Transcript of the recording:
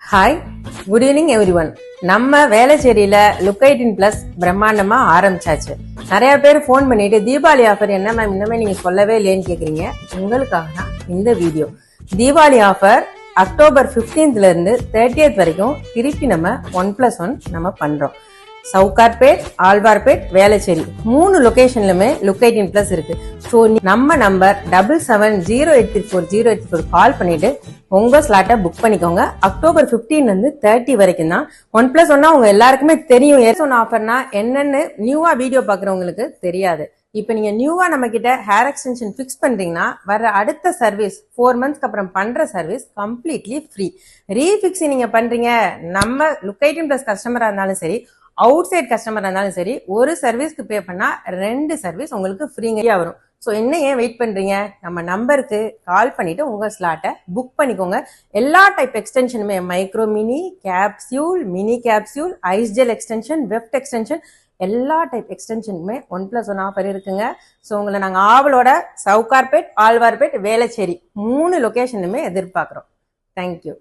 Hi, good evening every one. நம்ம வேலைச்சேரியில லுக்கைட்டின் plus பிரம்மாண்டமா ஆரம்பிச்சாச்சு. நிறைய பேர் ஃபோன் பண்ணிட்டு தீபாவளி ஆஃபர் என்ன மேம் இன்னமே நீங்க சொல்லவே இல்லையேன்னு கேக்குறீங்க. உங்களுக்காக தான் இந்த video. Deepavali offer October 15th இருந்து 30th வரைக்கும் திருப்பி நம்ம 1+1 நம்ம பண்றோம். சவுகார்பேட், ஆழ்வார்பேட், வேளச்சேரி 3 லொகேஷன்லுமே லுக்கைட்டின் பிளஸ் இருக்கு. ஸோ நம்ம நம்பர் 770834 கால் பண்ணிட்டு உங்க ஸ்லாட்டை புக் பண்ணிக்கோங்க. அக்டோபர் 15 இருந்து 30 வரைக்கும் தான். 1+1 உங்க எல்லாருக்குமே தெரியும். சொன்ன ஆஃபர்னா என்னன்னு நியூவா வீடியோ பாக்குறவங்களுக்கு தெரியாது. இப்ப நீங்க நியூவா நம்ம கிட்ட ஹேர் எக்ஸ்டென்ஷன் பிக்ஸ் பண்றீங்கன்னா வர அடுத்த சர்வீஸ் 4 months அப்புறம் பண்ற சர்வீஸ் கம்ப்ளீட்லி ஃப்ரீ. ரீபிக்ஸிங் நீங்க பண்றீங்க, நம்ம லுக்கைட்டின் பிளஸ் கஸ்டமரா இருந்தாலும் சரி, அவுட் சைட் கஸ்டமரா இருந்தாலும் சரி, ஒரு சர்வீஸ்க்கு பே பண்ணா 2 சர்வீஸ் உங்களுக்கு ஃப்ரீயா வரும். ஸோ என்ன ஏன் வெயிட் பண்றீங்க? நம்ம நம்பருக்கு கால் பண்ணிட்டு உங்க ஸ்லாட்டை புக் பண்ணிக்கோங்க. எல்லா டைப் எக்ஸ்டென்ஷனுமே micro mini capsule, mini capsule, ice gel extension, weft extension, எல்லா டைப் எக்ஸ்டென்ஷனுமே 1+1 ஆஃபர் இருக்குங்க. ஸோ உங்களை நாங்கள் ஆவலோட சவுகார்பேட், ஆழ்வார்பேட், வேளச்சேரி 3 லொகேஷனுமே எதிர்பார்க்குறோம். தேங்க்யூ.